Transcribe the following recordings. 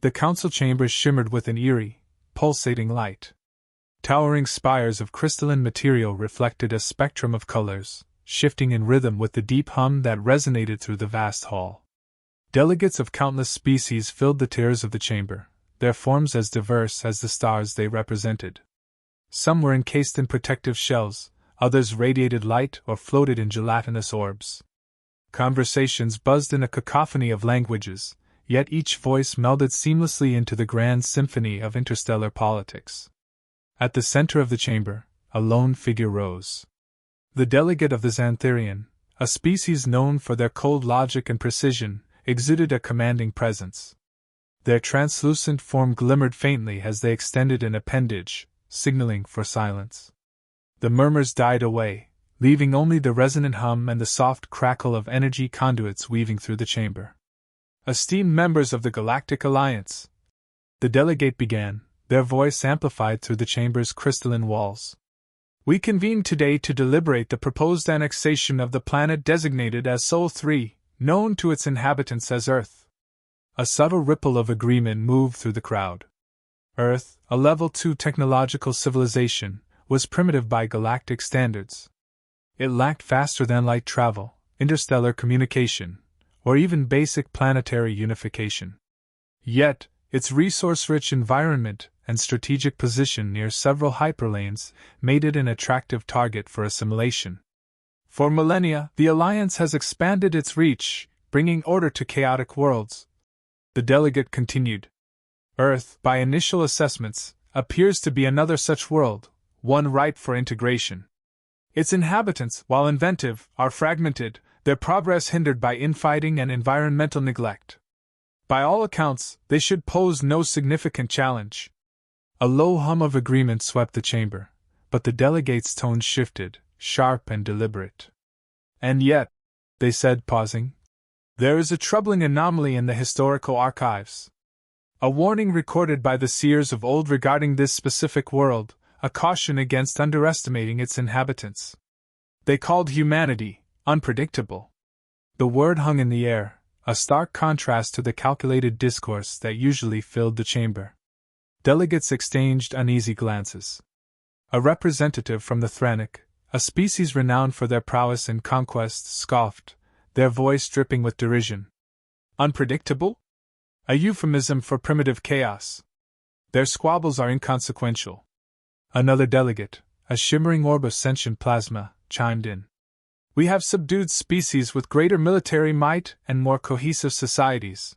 The council chambers shimmered with an eerie, pulsating light. Towering spires of crystalline material reflected a spectrum of colors, shifting in rhythm with the deep hum that resonated through the vast hall. Delegates of countless species filled the tiers of the chamber, their forms as diverse as the stars they represented. Some were encased in protective shells, others radiated light or floated in gelatinous orbs. Conversations buzzed in a cacophony of languages, yet each voice melded seamlessly into the grand symphony of interstellar politics. At the center of the chamber, a lone figure rose. The delegate of the Xantharian, a species known for their cold logic and precision, exuded a commanding presence. Their translucent form glimmered faintly as they extended an appendage, signaling for silence. The murmurs died away, leaving only the resonant hum and the soft crackle of energy conduits weaving through the chamber. Esteemed members of the Galactic Alliance, the delegate began, their voice amplified through the chamber's crystalline walls. We convene today to deliberate the proposed annexation of the planet designated as Sol 3, known to its inhabitants as Earth. A subtle ripple of agreement moved through the crowd. Earth, a level 2 technological civilization, was primitive by galactic standards. It lacked faster-than-light travel, interstellar communication, or even basic planetary unification. Yet, its resource-rich environment and strategic position near several hyperlanes made it an attractive target for assimilation. For millennia, the Alliance has expanded its reach, bringing order to chaotic worlds. The delegate continued. Earth, by initial assessments, appears to be another such world, one ripe for integration. Its inhabitants, while inventive, are fragmented, their progress hindered by infighting and environmental neglect. By all accounts, they should pose no significant challenge. A low hum of agreement swept the chamber, but the delegate's tone shifted, sharp and deliberate. And yet, they said, pausing, there is a troubling anomaly in the historical archives. A warning recorded by the seers of old regarding this specific world, a caution against underestimating its inhabitants. They called humanity unpredictable. The word hung in the air, a stark contrast to the calculated discourse that usually filled the chamber. Delegates exchanged uneasy glances. A representative from the Thranic, a species renowned for their prowess in conquest, scoffed, their voice dripping with derision. Unpredictable? A euphemism for primitive chaos. Their squabbles are inconsequential. Another delegate, a shimmering orb of sentient plasma, chimed in. We have subdued species with greater military might and more cohesive societies.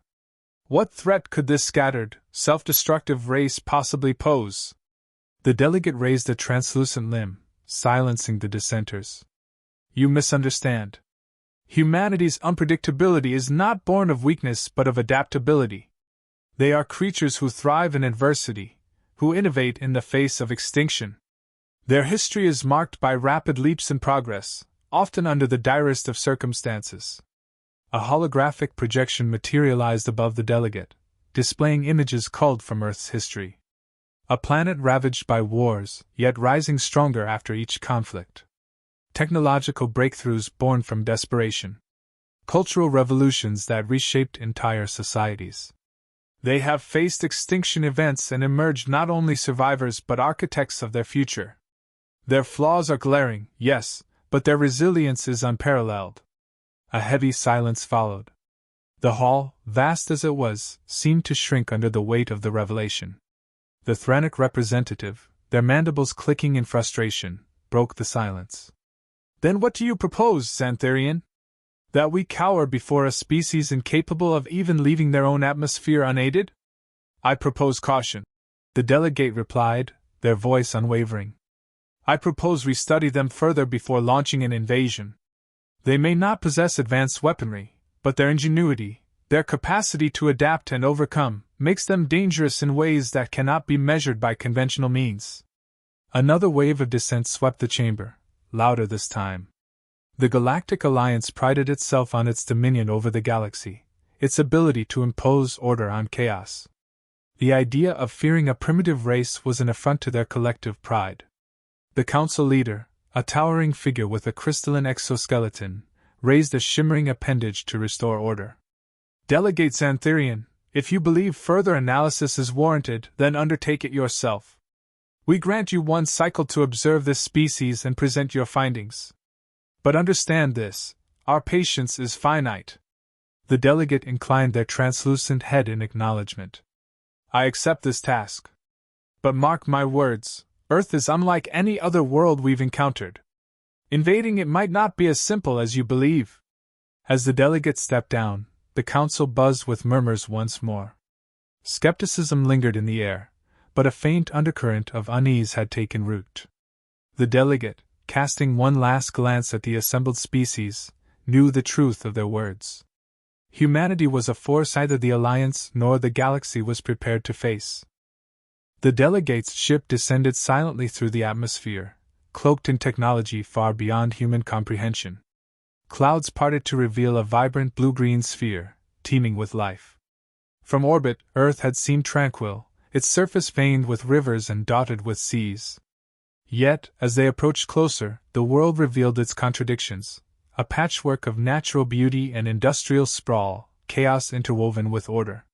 What threat could this scattered, self-destructive race possibly pose? The delegate raised a translucent limb, silencing the dissenters. You misunderstand. Humanity's unpredictability is not born of weakness but of adaptability. They are creatures who thrive in adversity, who innovate in the face of extinction. Their history is marked by rapid leaps in progress, often under the direst of circumstances. A holographic projection materialized above the delegate, displaying images culled from Earth's history. A planet ravaged by wars, yet rising stronger after each conflict. Technological breakthroughs born from desperation. Cultural revolutions that reshaped entire societies. They have faced extinction events and emerged not only survivors but architects of their future. Their flaws are glaring, yes, but their resilience is unparalleled. A heavy silence followed. The hall, vast as it was, seemed to shrink under the weight of the revelation. The Thranic representative, their mandibles clicking in frustration, broke the silence. Then what do you propose, Xantharian? That we cower before a species incapable of even leaving their own atmosphere unaided? I propose caution, the delegate replied, their voice unwavering. I propose we study them further before launching an invasion. They may not possess advanced weaponry, but their ingenuity, their capacity to adapt and overcome, makes them dangerous in ways that cannot be measured by conventional means. Another wave of dissent swept the chamber, louder this time. The Galactic Alliance prided itself on its dominion over the galaxy, its ability to impose order on chaos. The idea of fearing a primitive race was an affront to their collective pride. The council leader, a towering figure with a crystalline exoskeleton, raised a shimmering appendage to restore order. Delegate Xantharian, If you believe further analysis is warranted, then undertake it yourself. We grant you 1 cycle to observe this species and present your findings. But understand this, our patience is finite. The delegate inclined their translucent head in acknowledgement. I accept this task. But mark my words, Earth is unlike any other world we've encountered. Invading it might not be as simple as you believe. As the delegate stepped down, the council buzzed with murmurs once more. Skepticism lingered in the air, but a faint undercurrent of unease had taken root. The delegate, casting one last glance at the assembled species, knew the truth of their words. Humanity was a force neither the Alliance nor the galaxy was prepared to face. The delegate's ship descended silently through the atmosphere, cloaked in technology far beyond human comprehension. Clouds parted to reveal a vibrant blue-green sphere, teeming with life. From orbit, Earth had seemed tranquil, its surface veined with rivers and dotted with seas. Yet, as they approached closer, the world revealed its contradictions, a patchwork of natural beauty and industrial sprawl, chaos interwoven with order.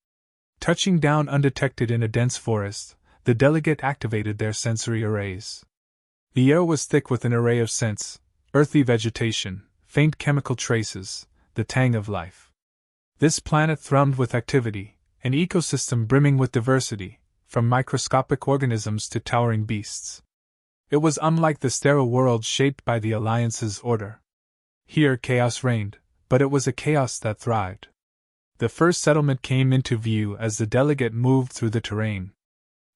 Touching down undetected in a dense forest, the delegate activated their sensory arrays. The air was thick with an array of scents, earthy vegetation, faint chemical traces, the tang of life. This planet thrummed with activity, an ecosystem brimming with diversity, from microscopic organisms to towering beasts. It was unlike the sterile world shaped by the Alliance's order. Here chaos reigned, but it was a chaos that thrived. The first settlement came into view as the delegate moved through the terrain.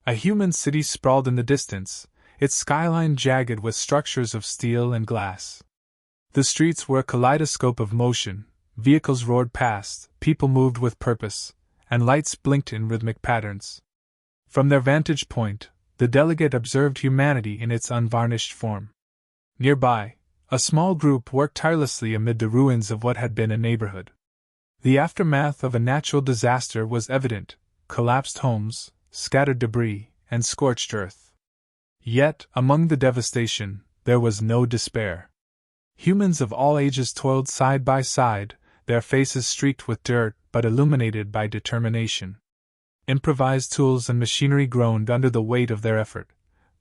A human city sprawled in the distance, its skyline jagged with structures of steel and glass. The streets were a kaleidoscope of motion, vehicles roared past, people moved with purpose, and lights blinked in rhythmic patterns. From their vantage point, the delegate observed humanity in its unvarnished form. Nearby, a small group worked tirelessly amid the ruins of what had been a neighborhood. The aftermath of a natural disaster was evident: collapsed homes, scattered debris, and scorched earth. Yet, among the devastation, there was no despair. Humans of all ages toiled side by side, their faces streaked with dirt but illuminated by determination. Improvised tools and machinery groaned under the weight of their effort,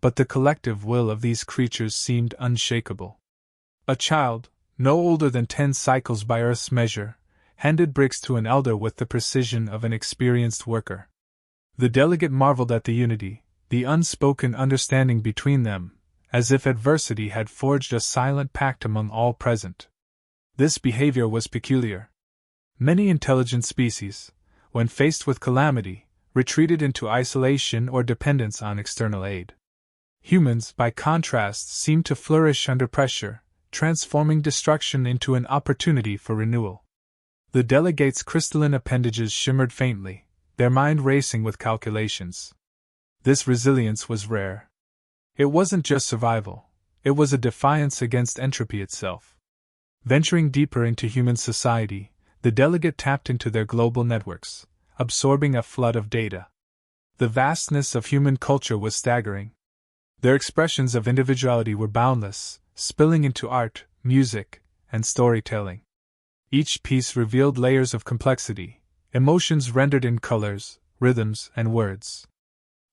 but the collective will of these creatures seemed unshakable. A child, no older than 10 cycles by Earth's measure, handed bricks to an elder with the precision of an experienced worker. The delegate marveled at the unity, the unspoken understanding between them, as if adversity had forged a silent pact among all present. This behavior was peculiar. Many intelligent species, when faced with calamity, retreated into isolation or dependence on external aid. Humans, by contrast, seemed to flourish under pressure, transforming destruction into an opportunity for renewal. The delegate's crystalline appendages shimmered faintly, their mind racing with calculations. This resilience was rare. It wasn't just survival, it was a defiance against entropy itself. Venturing deeper into human society, the delegate tapped into their global networks, absorbing a flood of data. The vastness of human culture was staggering. Their expressions of individuality were boundless, spilling into art, music, and storytelling. Each piece revealed layers of complexity, emotions rendered in colors, rhythms, and words.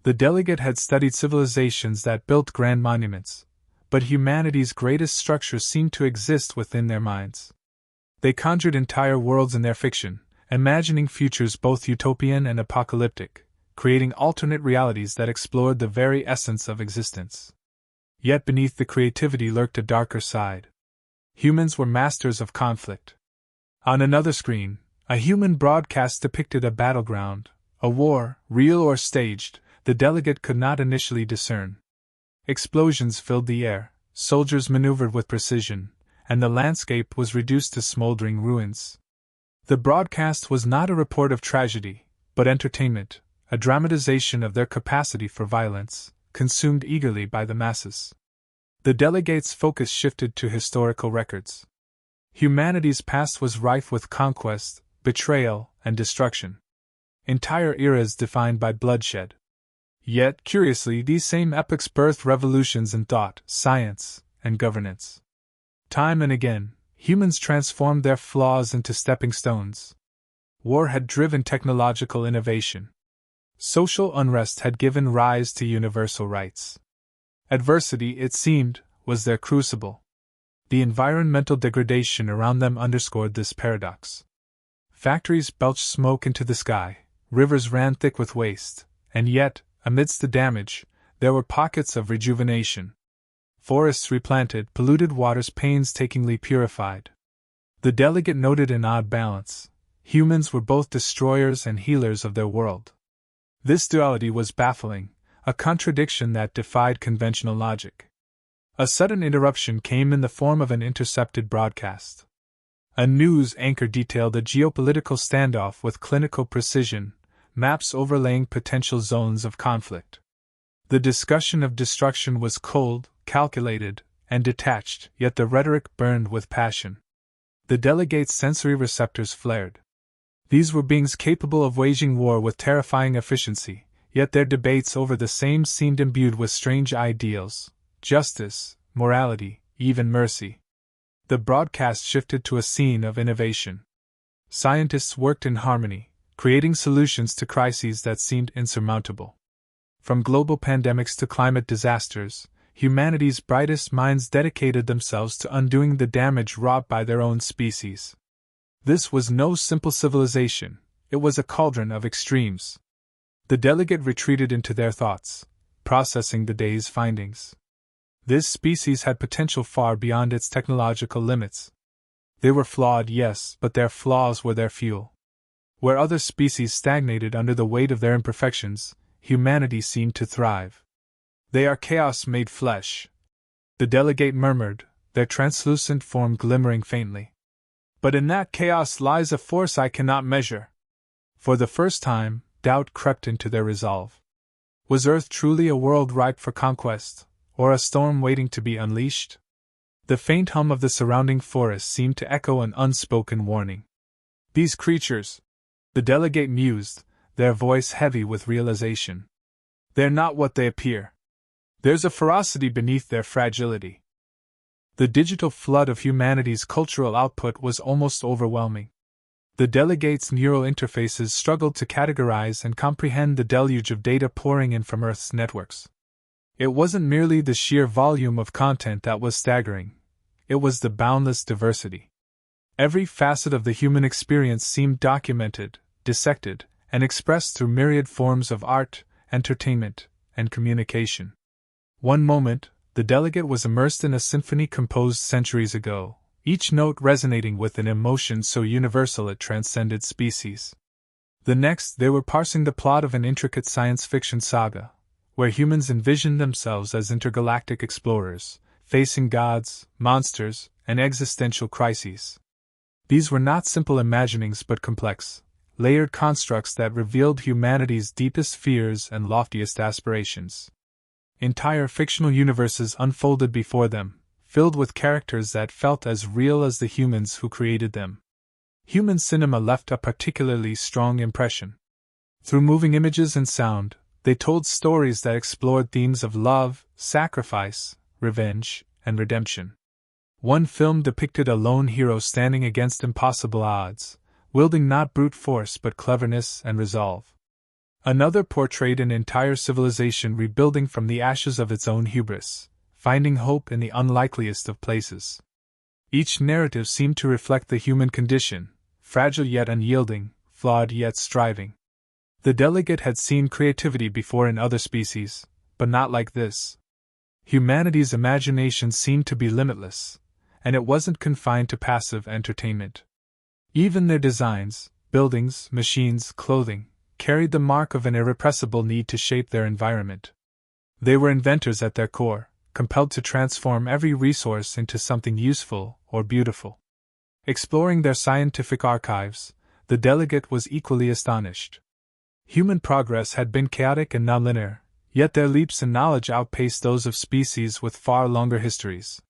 The delegate had studied civilizations that built grand monuments, but humanity's greatest structures seemed to exist within their minds. They conjured entire worlds in their fiction, imagining futures both utopian and apocalyptic, creating alternate realities that explored the very essence of existence. Yet beneath the creativity lurked a darker side. Humans were masters of conflict. On another screen, a human broadcast depicted a battleground, a war, real or staged, the delegate could not initially discern. Explosions filled the air, soldiers maneuvered with precision, and the landscape was reduced to smoldering ruins. The broadcast was not a report of tragedy, but entertainment, a dramatization of their capacity for violence, consumed eagerly by the masses. The delegate's focus shifted to historical records. Humanity's past was rife with conquest, betrayal, and destruction. Entire eras defined by bloodshed. Yet, curiously, these same epochs birthed revolutions in thought, science, and governance. Time and again, humans transformed their flaws into stepping stones. War had driven technological innovation. Social unrest had given rise to universal rights. Adversity, it seemed, was their crucible. The environmental degradation around them underscored this paradox. Factories belched smoke into the sky, rivers ran thick with waste, and yet, amidst the damage, there were pockets of rejuvenation. Forests replanted, polluted waters painstakingly purified. The delegate noted an odd balance. Humans were both destroyers and healers of their world. This duality was baffling, a contradiction that defied conventional logic. A sudden interruption came in the form of an intercepted broadcast. A news anchor detailed a geopolitical standoff with clinical precision, maps overlaying potential zones of conflict. The discussion of destruction was cold, calculated, and detached, yet the rhetoric burned with passion. The delegate's sensory receptors flared. These were beings capable of waging war with terrifying efficiency, yet their debates over the same seemed imbued with strange ideals: justice, morality, even mercy. The broadcast shifted to a scene of innovation. Scientists worked in harmony, creating solutions to crises that seemed insurmountable. From global pandemics to climate disasters, humanity's brightest minds dedicated themselves to undoing the damage wrought by their own species. This was no simple civilization, it was a cauldron of extremes. The delegate retreated into their thoughts, processing the day's findings. This species had potential far beyond its technological limits. They were flawed, yes, but their flaws were their fuel. Where other species stagnated under the weight of their imperfections, humanity seemed to thrive. They are chaos made flesh, the delegate murmured, their translucent form glimmering faintly. But in that chaos lies a force I cannot measure. For the first time, doubt crept into their resolve. Was Earth truly a world ripe for conquest, or a storm waiting to be unleashed? The faint hum of the surrounding forest seemed to echo an unspoken warning. These creatures, the delegate mused, their voice heavy with realization. They're not what they appear. There's a ferocity beneath their fragility. The digital flood of humanity's cultural output was almost overwhelming. The delegate's neural interfaces struggled to categorize and comprehend the deluge of data pouring in from Earth's networks. It wasn't merely the sheer volume of content that was staggering, it was the boundless diversity. Every facet of the human experience seemed documented, dissected, and expressed through myriad forms of art, entertainment, and communication. One moment, the delegate was immersed in a symphony composed centuries ago, each note resonating with an emotion so universal it transcended species. The next, they were parsing the plot of an intricate science fiction saga, where humans envisioned themselves as intergalactic explorers, facing gods, monsters, and existential crises. These were not simple imaginings but complex, layered constructs that revealed humanity's deepest fears and loftiest aspirations. Entire fictional universes unfolded before them, filled with characters that felt as real as the humans who created them. Human cinema left a particularly strong impression. Through moving images and sound, they told stories that explored themes of love, sacrifice, revenge, and redemption. One film depicted a lone hero standing against impossible odds, wielding not brute force but cleverness and resolve. Another portrayed an entire civilization rebuilding from the ashes of its own hubris, finding hope in the unlikeliest of places. Each narrative seemed to reflect the human condition, fragile yet unyielding, flawed yet striving. The delegate had seen creativity before in other species, but not like this. Humanity's imagination seemed to be limitless, and it wasn't confined to passive entertainment. Even their designs, buildings, machines, clothing, carried the mark of an irrepressible need to shape their environment. They were inventors at their core, compelled to transform every resource into something useful or beautiful. Exploring their scientific archives, the delegate was equally astonished. Human progress had been chaotic and nonlinear, yet their leaps in knowledge outpaced those of species with far longer histories.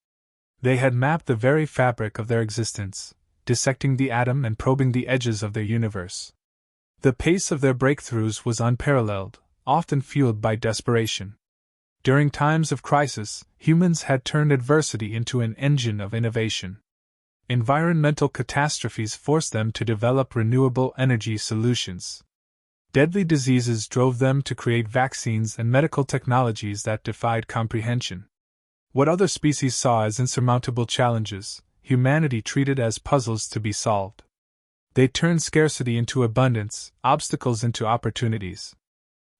They had mapped the very fabric of their existence, dissecting the atom and probing the edges of their universe. The pace of their breakthroughs was unparalleled, often fueled by desperation. During times of crisis, humans had turned adversity into an engine of innovation. Environmental catastrophes forced them to develop renewable energy solutions. Deadly diseases drove them to create vaccines and medical technologies that defied comprehension. What other species saw as insurmountable challenges, humanity treated as puzzles to be solved. They turned scarcity into abundance, obstacles into opportunities.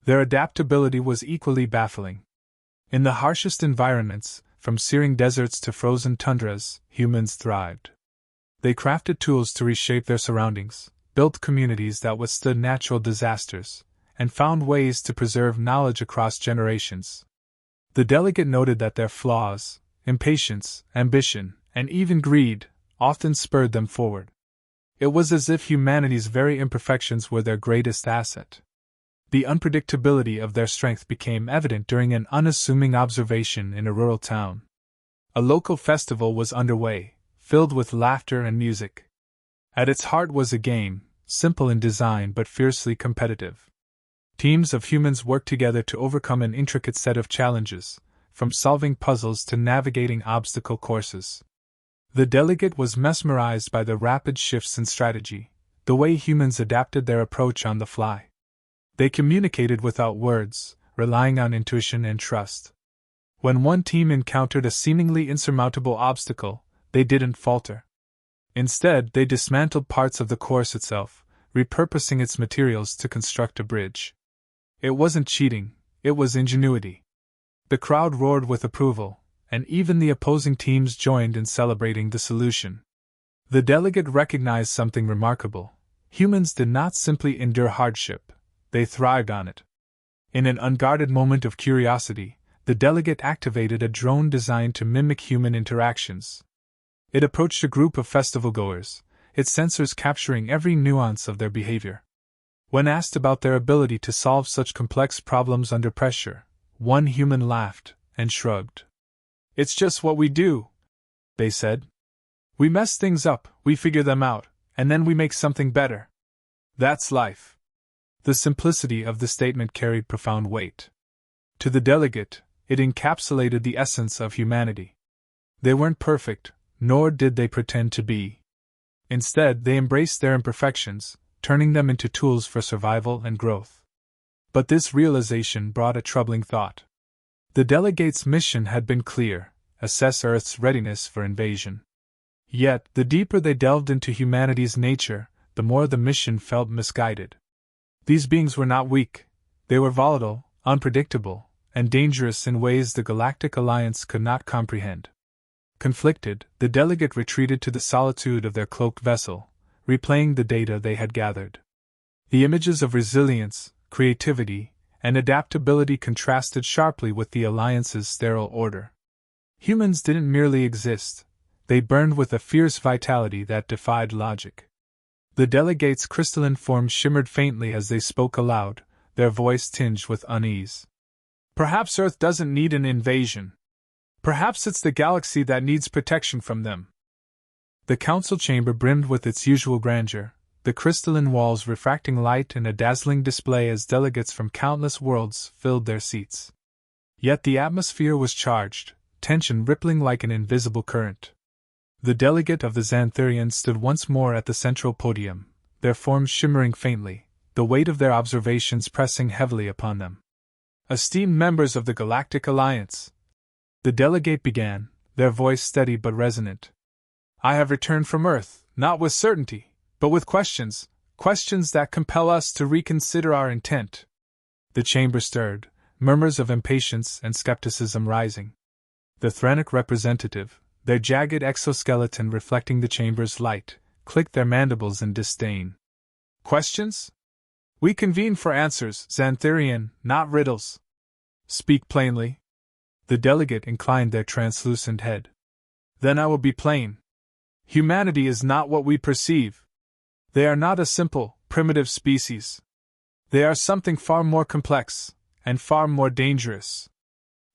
Their adaptability was equally baffling. In the harshest environments, from searing deserts to frozen tundras, humans thrived. They crafted tools to reshape their surroundings, built communities that withstood natural disasters, and found ways to preserve knowledge across generations. The delegate noted that their flaws, impatience, ambition, and even greed, often spurred them forward. It was as if humanity's very imperfections were their greatest asset. The unpredictability of their strength became evident during an unassuming observation in a rural town. A local festival was underway, filled with laughter and music. At its heart was a game, simple in design but fiercely competitive. Teams of humans worked together to overcome an intricate set of challenges, from solving puzzles to navigating obstacle courses. The delegate was mesmerized by the rapid shifts in strategy, the way humans adapted their approach on the fly. They communicated without words, relying on intuition and trust. When one team encountered a seemingly insurmountable obstacle, they didn't falter. Instead, they dismantled parts of the course itself, repurposing its materials to construct a bridge. It wasn't cheating, it was ingenuity. The crowd roared with approval, and even the opposing teams joined in celebrating the solution. The delegate recognized something remarkable. Humans did not simply endure hardship, they thrived on it. In an unguarded moment of curiosity, the delegate activated a drone designed to mimic human interactions. It approached a group of festival-goers, its sensors capturing every nuance of their behavior. When asked about their ability to solve such complex problems under pressure, one human laughed and shrugged. "It's just what we do," they said. "We mess things up, we figure them out, and then we make something better. That's life." The simplicity of the statement carried profound weight. To the delegate, it encapsulated the essence of humanity. They weren't perfect, nor did they pretend to be. Instead, they embraced their imperfections, turning them into tools for survival and growth. But this realization brought a troubling thought. The delegate's mission had been clear: assess Earth's readiness for invasion. Yet, the deeper they delved into humanity's nature, the more the mission felt misguided. These beings were not weak, they were volatile, unpredictable, and dangerous in ways the Galactic Alliance could not comprehend. Conflicted, the delegate retreated to the solitude of their cloaked vessel, replaying the data they had gathered. The images of resilience, creativity, and adaptability contrasted sharply with the Alliance's sterile order. Humans didn't merely exist, they burned with a fierce vitality that defied logic. The delegate's crystalline form shimmered faintly as they spoke aloud, their voice tinged with unease. "Perhaps Earth doesn't need an invasion. Perhaps it's the galaxy that needs protection from them." The council chamber brimmed with its usual grandeur, the crystalline walls refracting light in a dazzling display as delegates from countless worlds filled their seats. Yet the atmosphere was charged, tension rippling like an invisible current. The delegate of the Xantharians stood once more at the central podium, their forms shimmering faintly, the weight of their observations pressing heavily upon them. "Esteemed members of the Galactic Alliance," the delegate began, their voice steady but resonant. "I have returned from Earth, not with certainty, but with questions that compel us to reconsider our intent." The chamber stirred, murmurs of impatience and skepticism rising. The Thranic representative, their jagged exoskeleton reflecting the chamber's light, clicked their mandibles in disdain. "Questions? We convene for answers, Xantharian, not riddles. Speak plainly." The delegate inclined their translucent head. "Then I will be plain. Humanity is not what we perceive. They are not a simple, primitive species. They are something far more complex, and far more dangerous."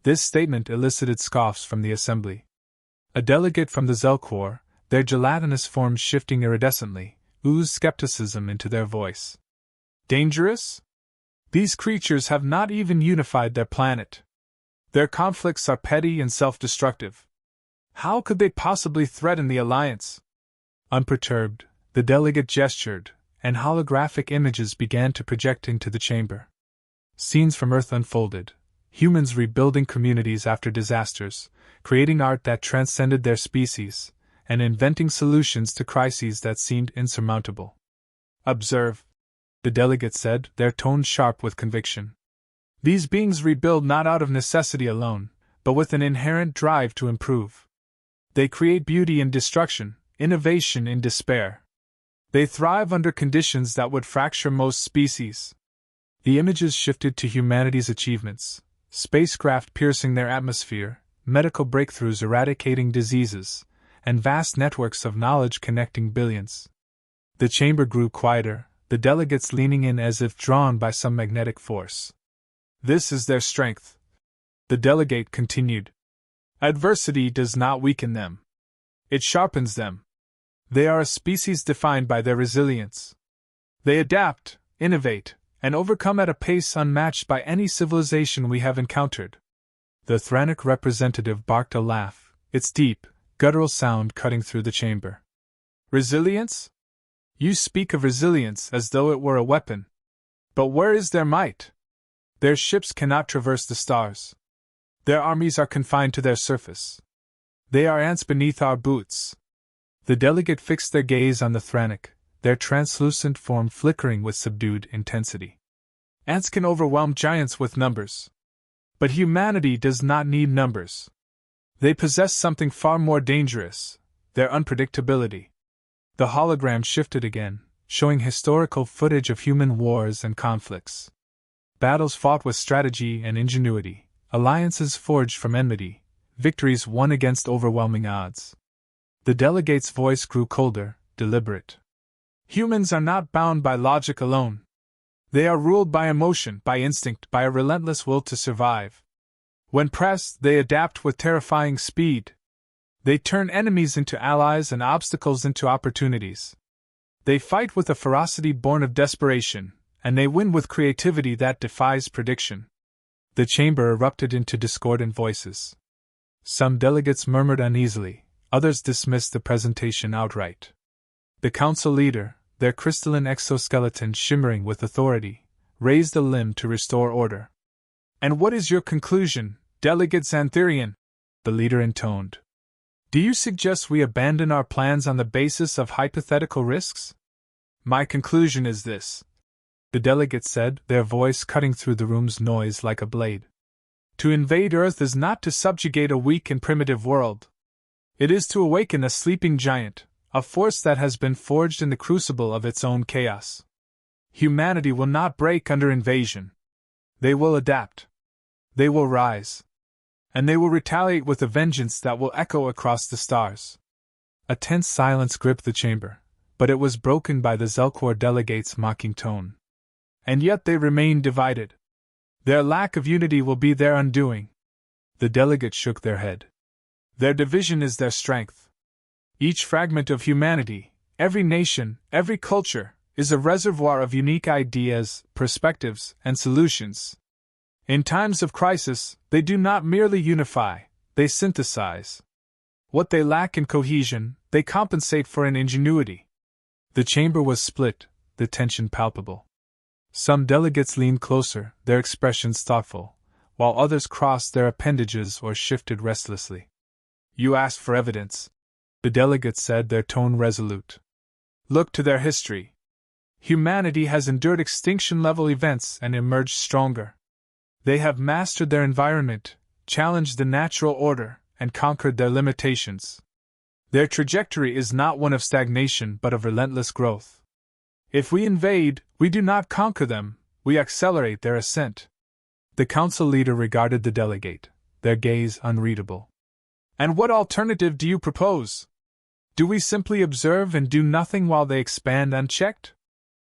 This statement elicited scoffs from the assembly. A delegate from the Zelquor, their gelatinous forms shifting iridescently, oozed skepticism into their voice. "Dangerous? These creatures have not even unified their planet. Their conflicts are petty and self-destructive. How could they possibly threaten the Alliance?" Unperturbed, the delegate gestured, and holographic images began to project into the chamber. Scenes from Earth unfolded, humans rebuilding communities after disasters, creating art that transcended their species, and inventing solutions to crises that seemed insurmountable. "Observe," the delegate said, their tone sharp with conviction. "These beings rebuild not out of necessity alone, but with an inherent drive to improve. They create beauty in destruction, innovation in despair. They thrive under conditions that would fracture most species." The images shifted to humanity's achievements: spacecraft piercing their atmosphere, medical breakthroughs eradicating diseases, and vast networks of knowledge connecting billions. The chamber grew quieter, the delegates leaning in as if drawn by some magnetic force. "This is their strength," the delegate continued. "Adversity does not weaken them. It sharpens them. They are a species defined by their resilience. They adapt, innovate, and overcome at a pace unmatched by any civilization we have encountered." The Thranic representative barked a laugh, its deep, guttural sound cutting through the chamber. "Resilience? You speak of resilience as though it were a weapon. But where is their might? Their ships cannot traverse the stars. Their armies are confined to their surface. They are ants beneath our boots." The delegate fixed their gaze on the Thranic, their translucent form flickering with subdued intensity. "Ants can overwhelm giants with numbers. But humanity does not need numbers. They possess something far more dangerous: their unpredictability." The hologram shifted again, showing historical footage of human wars and conflicts. Battles fought with strategy and ingenuity, alliances forged from enmity, victories won against overwhelming odds. The delegate's voice grew colder, deliberate. "Humans are not bound by logic alone. They are ruled by emotion, by instinct, by a relentless will to survive. When pressed, they adapt with terrifying speed. They turn enemies into allies and obstacles into opportunities. They fight with a ferocity born of desperation, and they win with creativity that defies prediction." The chamber erupted into discordant voices. Some delegates murmured uneasily, others dismissed the presentation outright. The council leader, their crystalline exoskeleton shimmering with authority, raised a limb to restore order. "And what is your conclusion, Delegate Xantherian?" the leader intoned. "Do you suggest we abandon our plans on the basis of hypothetical risks?" "My conclusion is this," the delegate said, their voice cutting through the room's noise like a blade. "To invade Earth is not to subjugate a weak and primitive world. It is to awaken a sleeping giant, a force that has been forged in the crucible of its own chaos. Humanity will not break under invasion. They will adapt. They will rise. And they will retaliate with a vengeance that will echo across the stars." A tense silence gripped the chamber, but it was broken by the Zelkor delegate's mocking tone. "And yet they remain divided. Their lack of unity will be their undoing." The delegates shook their head. "Their division is their strength. Each fragment of humanity, every nation, every culture, is a reservoir of unique ideas, perspectives, and solutions. In times of crisis, they do not merely unify, they synthesize. What they lack in cohesion, they compensate for in ingenuity." The chamber was split, the tension palpable. Some delegates leaned closer, their expressions thoughtful, while others crossed their appendages or shifted restlessly. "You asked for evidence," the delegate said, their tone resolute. "Look to their history. Humanity has endured extinction-level events and emerged stronger. They have mastered their environment, challenged the natural order, and conquered their limitations. Their trajectory is not one of stagnation but of relentless growth. If we invade, we do not conquer them, we accelerate their ascent." The council leader regarded the delegate, their gaze unreadable. "And what alternative do you propose? Do we simply observe and do nothing while they expand unchecked?"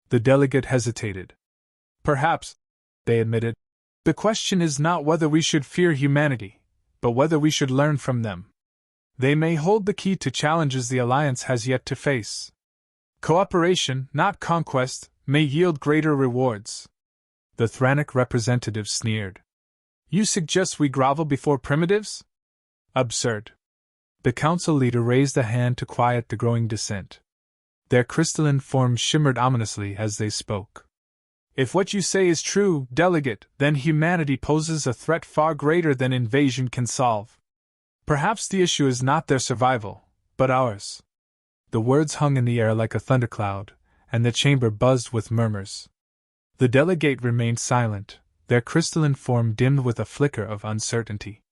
The delegate hesitated. "Perhaps," they admitted. "The question is not whether we should fear humanity, but whether we should learn from them. They may hold the key to challenges the Alliance has yet to face. Cooperation, not conquest, may yield greater rewards." The Thranic representative sneered. "You suggest we grovel before primitives? Absurd." The council leader raised a hand to quiet the growing dissent. Their crystalline forms shimmered ominously as they spoke. If what you say is true, Delegate, then humanity poses a threat far greater than invasion can solve. Perhaps the issue is not their survival, but ours. The words hung in the air like a thundercloud, and the chamber buzzed with murmurs. The delegate remained silent, their crystalline form dimmed with a flicker of uncertainty.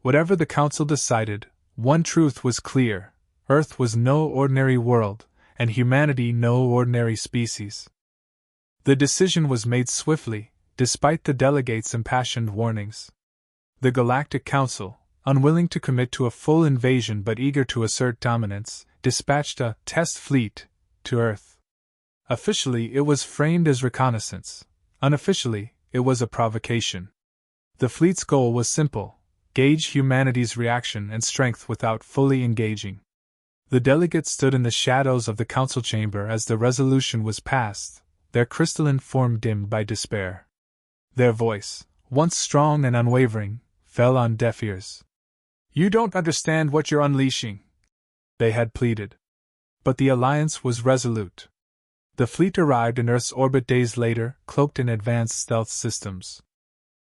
Whatever the council decided, one truth was clear: Earth was no ordinary world, and humanity no ordinary species. The decision was made swiftly, despite the delegate's impassioned warnings. The Galactic Council, unwilling to commit to a full invasion but eager to assert dominance, dispatched a test fleet to Earth. Officially, it was framed as reconnaissance. Unofficially, it was a provocation. The fleet's goal was simple: gauge humanity's reaction and strength without fully engaging. The delegates stood in the shadows of the council chamber as the resolution was passed, their crystalline form dimmed by despair. Their voice, once strong and unwavering, fell on deaf ears. "You don't understand what you're unleashing," they had pleaded. But the alliance was resolute. The fleet arrived in Earth's orbit days later, cloaked in advanced stealth systems.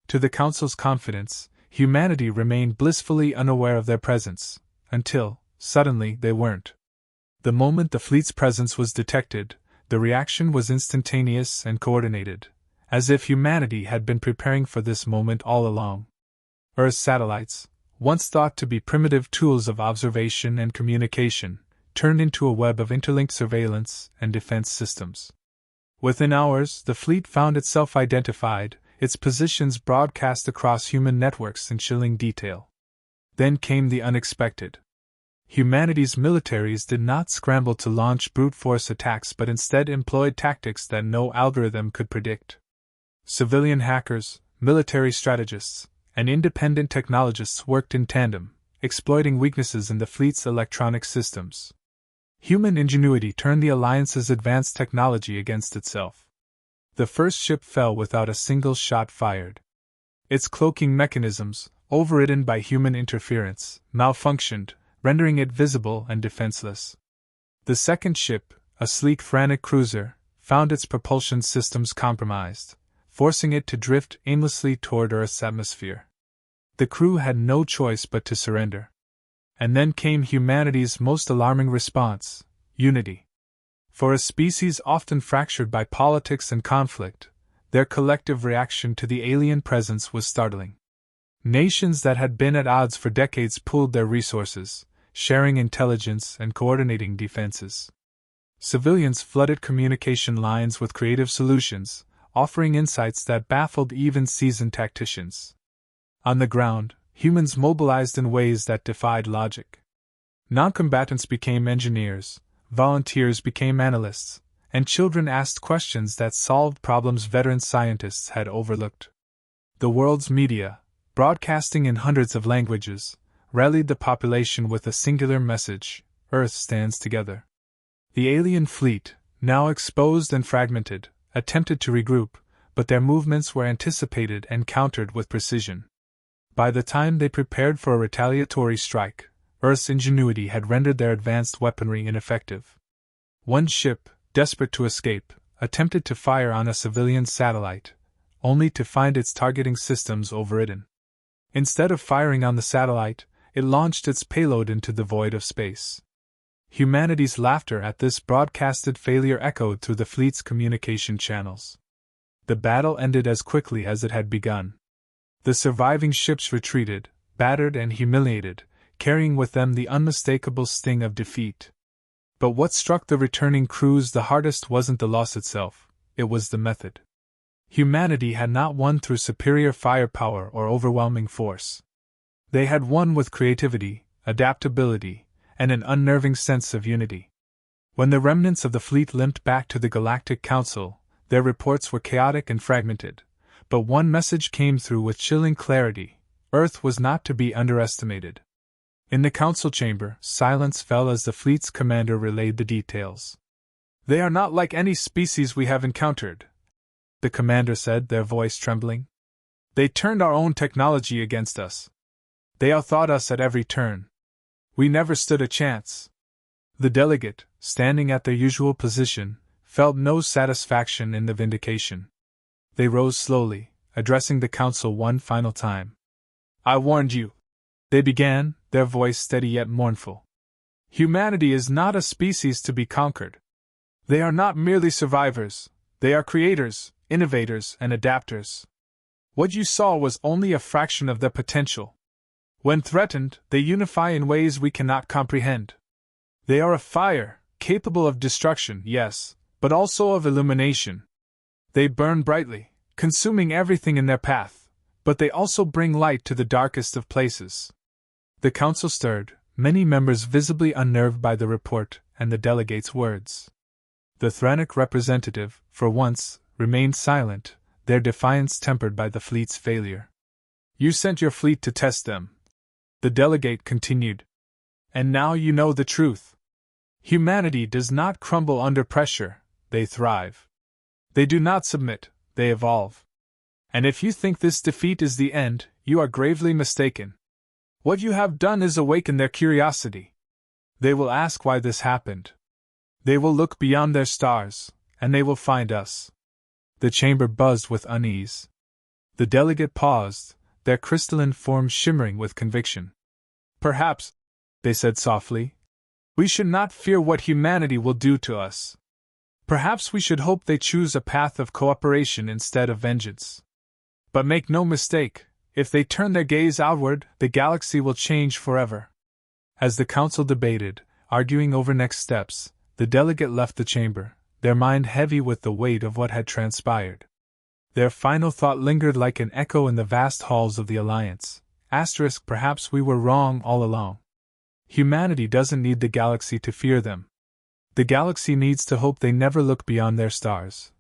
To the Council's confidence, humanity remained blissfully unaware of their presence, until, suddenly, they weren't. The moment the fleet's presence was detected, the reaction was instantaneous and coordinated, as if humanity had been preparing for this moment all along. Earth's satellites, once thought to be primitive tools of observation and communication, turned into a web of interlinked surveillance and defense systems. Within hours, the fleet found itself identified, its positions broadcast across human networks in chilling detail. Then came the unexpected. Humanity's militaries did not scramble to launch brute force attacks but instead employed tactics that no algorithm could predict. Civilian hackers, military strategists, and independent technologists worked in tandem, exploiting weaknesses in the fleet's electronic systems. Human ingenuity turned the Alliance's advanced technology against itself. The first ship fell without a single shot fired. Its cloaking mechanisms, overridden by human interference, malfunctioned, rendering it visible and defenseless. The second ship, a sleek frantic cruiser, found its propulsion systems compromised, forcing it to drift aimlessly toward Earth's atmosphere. The crew had no choice but to surrender. And then came humanity's most alarming response: unity. For a species often fractured by politics and conflict, their collective reaction to the alien presence was startling. Nations that had been at odds for decades pooled their resources, sharing intelligence and coordinating defenses. Civilians flooded communication lines with creative solutions, offering insights that baffled even seasoned tacticians. On the ground, humans mobilized in ways that defied logic. Non-combatants became engineers, volunteers became analysts, and children asked questions that solved problems veteran scientists had overlooked. The world's media, broadcasting in hundreds of languages, rallied the population with a singular message: Earth stands together. The alien fleet, now exposed and fragmented, attempted to regroup, but their movements were anticipated and countered with precision. By the time they prepared for a retaliatory strike, Earth's ingenuity had rendered their advanced weaponry ineffective. One ship, desperate to escape, attempted to fire on a civilian satellite, only to find its targeting systems overridden. Instead of firing on the satellite, it launched its payload into the void of space. Humanity's laughter at this broadcasted failure echoed through the fleet's communication channels. The battle ended as quickly as it had begun. The surviving ships retreated, battered and humiliated, carrying with them the unmistakable sting of defeat. But what struck the returning crews the hardest wasn't the loss itself, it was the method. Humanity had not won through superior firepower or overwhelming force. They had won with creativity, adaptability, and an unnerving sense of unity. When the remnants of the fleet limped back to the Galactic Council, their reports were chaotic and fragmented, but one message came through with chilling clarity: Earth was not to be underestimated. In the council chamber, silence fell as the fleet's commander relayed the details. "They are not like any species we have encountered," the commander said, their voice trembling. "They turned our own technology against us. They outthought us at every turn. We never stood a chance." The delegate, standing at their usual position, felt no satisfaction in the vindication. They rose slowly, addressing the council one final time. "I warned you," they began, their voice steady yet mournful. "Humanity is not a species to be conquered. They are not merely survivors, they are creators, innovators, and adapters. What you saw was only a fraction of their potential. When threatened, they unify in ways we cannot comprehend. They are a fire, capable of destruction, yes, but also of illumination. They burn brightly, consuming everything in their path, but they also bring light to the darkest of places." The council stirred, many members visibly unnerved by the report and the delegate's words. The Thranic representative, for once, remained silent, their defiance tempered by the fleet's failure. "You sent your fleet to test them," the delegate continued. "And now you know the truth. Humanity does not crumble under pressure, they thrive. They do not submit, they evolve. And if you think this defeat is the end, you are gravely mistaken. What you have done is awaken their curiosity. They will ask why this happened. They will look beyond their stars, and they will find us." The chamber buzzed with unease. The delegate paused, their crystalline forms shimmering with conviction. "Perhaps," they said softly, "we should not fear what humanity will do to us. Perhaps we should hope they choose a path of cooperation instead of vengeance. But make no mistake, if they turn their gaze outward, the galaxy will change forever." As the council debated, arguing over next steps, the delegate left the chamber, their mind heavy with the weight of what had transpired. Their final thought lingered like an echo in the vast halls of the Alliance. Perhaps we were wrong all along. Humanity doesn't need the galaxy to fear them. The galaxy needs to hope they never look beyond their stars.